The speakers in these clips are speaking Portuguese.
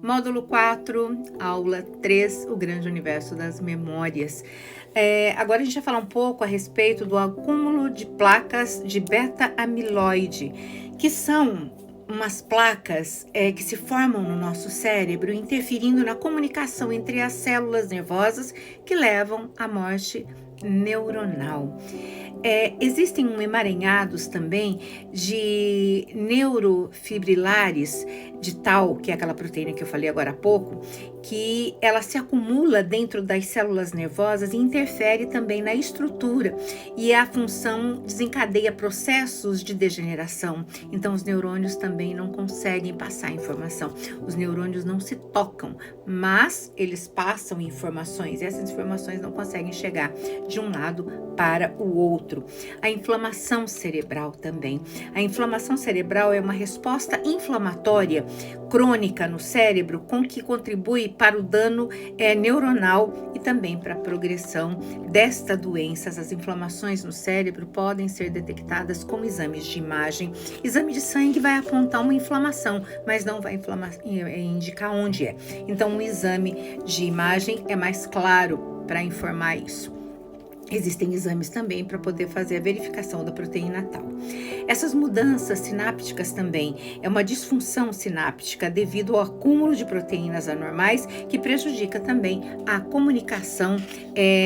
Módulo 4, aula 3, o grande universo das memórias. Agora a gente vai falar um pouco a respeito do acúmulo de placas de beta-amiloide, que são umas placas que se formam no nosso cérebro, interferindo na comunicação entre as células nervosas que levam à morte neuronal. Existem emaranhados também de neurofibrilares de tau, que é aquela proteína que eu falei agora há pouco, que ela se acumula dentro das células nervosas e interfere também na estrutura, e a função desencadeia processos de degeneração. Então os neurônios também não conseguem passar informação. Os neurônios não se tocam, mas eles passam informações, e essas informações não conseguem chegar de um lado para o outro. A inflamação cerebral também. A inflamação cerebral é uma resposta inflamatória crônica no cérebro com que contribui para o dano neuronal e também para a progressão desta doença. As inflamações no cérebro podem ser detectadas com exames de imagem. Exame de sangue vai apontar uma inflamação, mas não vai indicar onde é. Então, um exame de imagem é mais claro para informar isso. Existem exames também para poder fazer a verificação da proteína tau. Essas mudanças sinápticas também é uma disfunção sináptica devido ao acúmulo de proteínas anormais que prejudica também a comunicação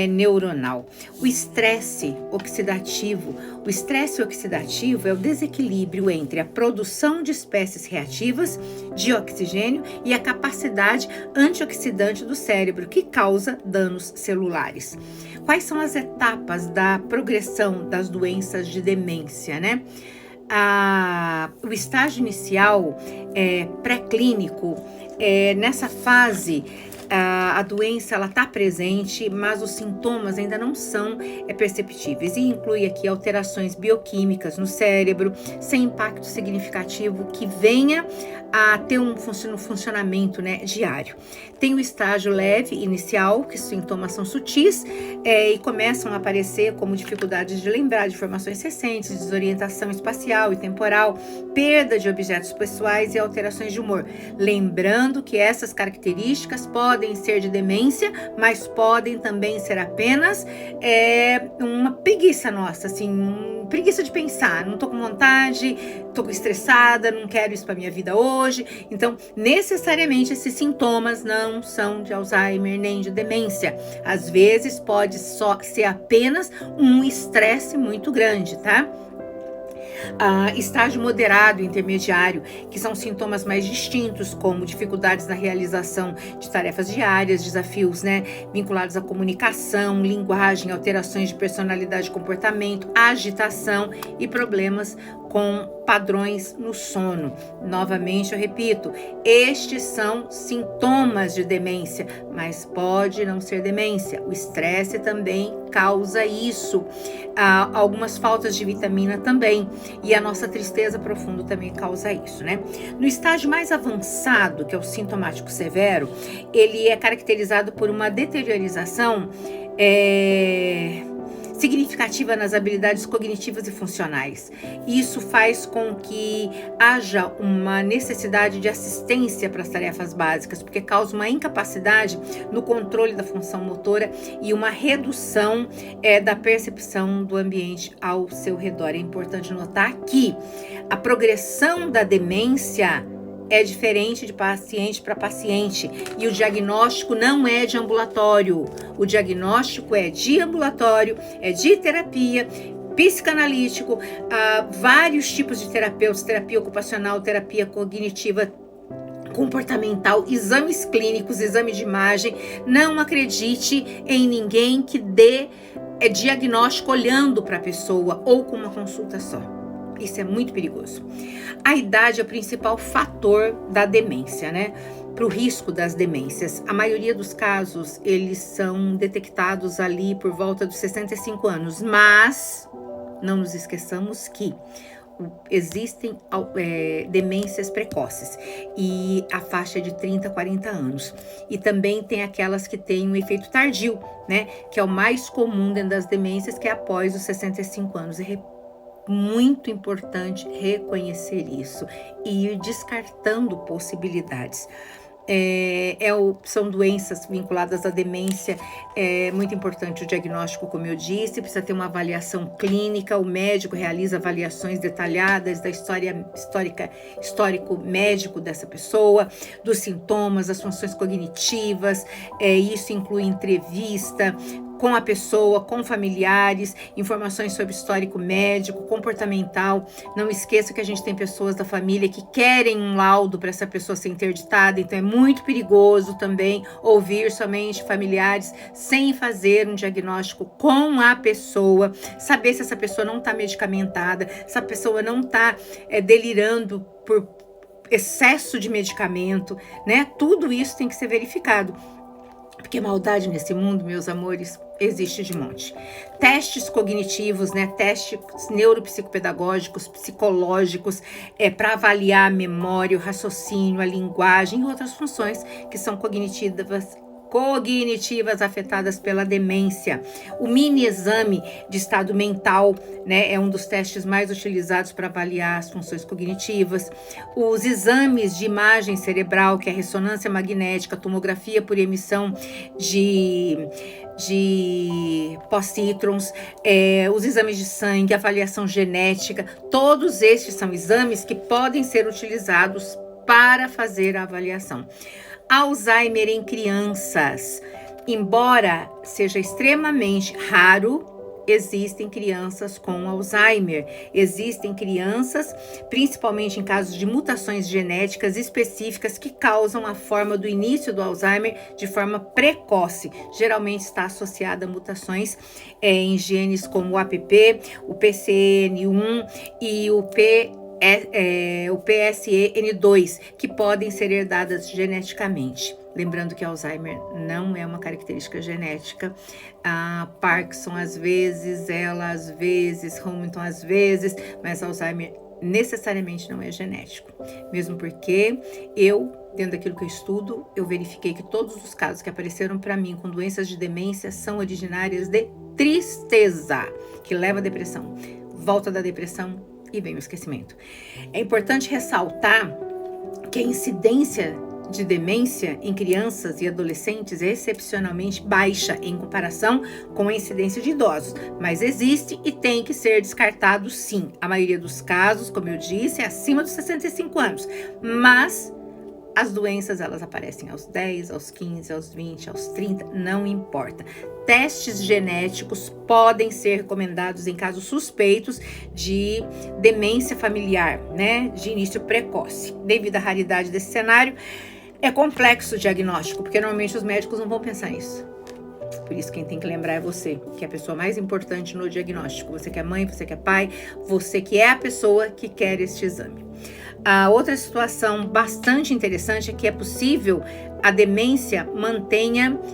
neuronal. O estresse oxidativo. O estresse oxidativo é o desequilíbrio entre a produção de espécies reativas de oxigênio e a capacidade antioxidante do cérebro, que causa danos celulares. Quais são as etapas da progressão das doenças de demência, né? O estágio inicial pré-clínico, nessa fase a doença ela está presente, mas os sintomas ainda não são perceptíveis, e inclui aqui alterações bioquímicas no cérebro, sem impacto significativo que venha a ter um funcionamento diário. Tem o estágio leve inicial, que os sintomas são sutis e começam a aparecer como dificuldades de lembrar de informações recentes, desorientação espacial e temporal, perda de objetos pessoais e alterações de humor. Lembrando que essas características podem ser de demência, mas podem também ser apenas uma preguiça nossa, assim, preguiça de pensar. Não tô com vontade, tô estressada, não quero isso para minha vida hoje. Então, necessariamente esses sintomas não são de Alzheimer nem de demência. Às vezes pode só ser apenas um estresse muito grande, tá? Estágio moderado e intermediário, que são sintomas mais distintos, como dificuldades na realização de tarefas diárias, desafios vinculados à comunicação, linguagem, alterações de personalidade e comportamento, agitação e problemas com padrões no sono. Novamente, eu repito, estes são sintomas de demência, mas pode não ser demência. O estresse também causa isso. Algumas faltas de vitamina também. E a nossa tristeza profunda também causa isso, né? No estágio mais avançado, que é o sintomático severo, ele é caracterizado por uma deteriorização significativa nas habilidades cognitivas e funcionais. Isso faz com que haja uma necessidade de assistência para as tarefas básicas, porque causa uma incapacidade no controle da função motora e uma redução da percepção do ambiente ao seu redor. É importante notar que a progressão da demência é diferente de paciente para paciente, e o diagnóstico não é de ambulatório. O diagnóstico é de ambulatório, é de terapia, psicanalítico, vários tipos de terapeutas, terapia ocupacional, terapia cognitiva, comportamental, exames clínicos, exame de imagem. Não acredite em ninguém que dê diagnóstico olhando para a pessoa ou com uma consulta só. Isso é muito perigoso. A idade é o principal fator da demência, né? Para o risco das demências. A maioria dos casos, eles são detectados ali por volta dos 65 anos, mas não nos esqueçamos que existem demências precoces, e a faixa é de 30 a 40 anos. E também tem aquelas que têm um efeito tardio, né? Que é o mais comum dentro das demências, que é após os 65 anos. Muito importante reconhecer isso e ir descartando possibilidades. São doenças vinculadas à demência. É muito importante o diagnóstico, como eu disse, precisa ter uma avaliação clínica, o médico realiza avaliações detalhadas da histórico médico dessa pessoa, dos sintomas, das funções cognitivas, isso inclui entrevista com a pessoa, com familiares, informações sobre histórico médico, comportamental. Não esqueça que a gente tem pessoas da família que querem um laudo para essa pessoa ser interditada, então é muito perigoso também ouvir somente familiares sem fazer um diagnóstico com a pessoa, saber se essa pessoa não está medicamentada, se a pessoa não está delirando por excesso de medicamento, né? Tudo isso tem que ser verificado. Porque maldade nesse mundo, meus amores, existe de monte. Testes cognitivos, né? Testes neuropsicopedagógicos, psicológicos, para avaliar a memória, o raciocínio, a linguagem e outras funções que são cognitivas afetadas pela demência. O mini exame de estado mental, né, é um dos testes mais utilizados para avaliar as funções cognitivas. Os exames de imagem cerebral, que é a ressonância magnética, tomografia por emissão de posítrons, os exames de sangue, avaliação genética, todos estes são exames que podem ser utilizados para fazer a avaliação. Alzheimer em crianças. Embora seja extremamente raro, existem crianças com Alzheimer. Existem crianças, principalmente em casos de mutações genéticas específicas, que causam a forma do início do Alzheimer de forma precoce. Geralmente está associada a mutações em genes como o APP, o PCN1 e o PSEN2, que podem ser herdadas geneticamente. Lembrando que Alzheimer não é uma característica genética. Parkinson às vezes, às vezes, Huntington às vezes, mas Alzheimer necessariamente não é genético. Mesmo porque dentro daquilo que eu estudo, eu verifiquei que todos os casos que apareceram para mim com doenças de demência são originárias de tristeza, que leva à depressão. Volta da depressão e vem o esquecimento. É importante ressaltar que a incidência de demência em crianças e adolescentes é excepcionalmente baixa em comparação com a incidência de idosos, mas existe e tem que ser descartado sim. A maioria dos casos, como eu disse, é acima dos 65 anos, mas as doenças, elas aparecem aos 10, aos 15, aos 20, aos 30, não importa. Testes genéticos podem ser recomendados em casos suspeitos de demência familiar, né, de início precoce. Devido à raridade desse cenário, é complexo o diagnóstico, porque normalmente os médicos não vão pensar nisso. Por isso, quem tem que lembrar é você, que é a pessoa mais importante no diagnóstico. Você que é mãe, você que é pai, você que é a pessoa que quer este exame. A outra situação bastante interessante é que é possível a demência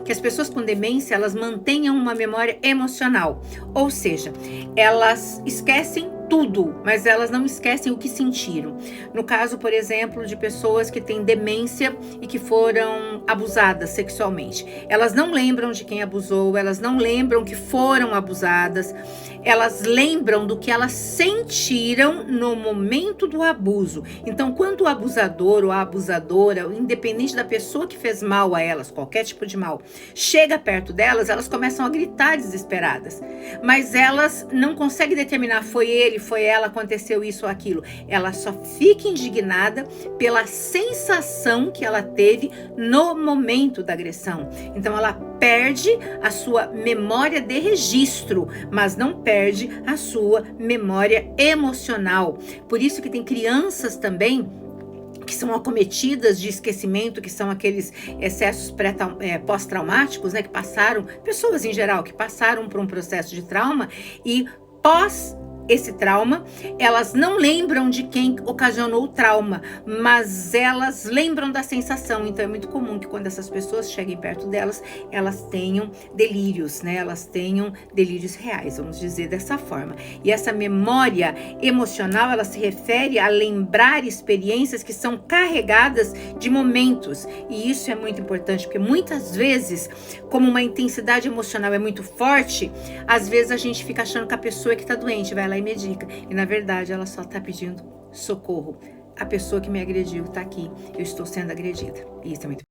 que as pessoas com demência, elas mantenham uma memória emocional. Ou seja, elas esquecem tudo, mas elas não esquecem o que sentiram. No caso, por exemplo, de pessoas que têm demência e que foram abusadas sexualmente. Elas não lembram de quem abusou, elas não lembram que foram abusadas, elas lembram do que elas sentiram no momento do abuso. Então, quando o abusador ou a abusadora, independente da pessoa que fez mal a elas, qualquer tipo de mal, chega perto delas, elas começam a gritar desesperadas. Mas elas não conseguem determinar, foi ele, foi ela, aconteceu isso ou aquilo. Ela só fica indignada pela sensação que ela teve no momento da agressão. Então, ela perde a sua memória de registro, mas não perde a sua memória emocional. Por isso que tem crianças também que são acometidas de esquecimento, que são aqueles excessos pós-traumáticos, né, que passaram, pessoas em geral, que passaram por um processo de trauma e pós esse trauma, elas não lembram de quem ocasionou o trauma, mas elas lembram da sensação. Então é muito comum que quando essas pessoas cheguem perto delas, elas tenham delírios, né? Elas tenham delírios reais, vamos dizer dessa forma. E essa memória emocional, ela se refere a lembrar experiências que são carregadas de momentos. E isso é muito importante, porque muitas vezes, como uma intensidade emocional é muito forte, às vezes a gente fica achando que a pessoa que está doente vai lá e medica. E na verdade ela só está pedindo socorro. a pessoa que me agrediu está aqui, eu estou sendo agredida. E isso é muito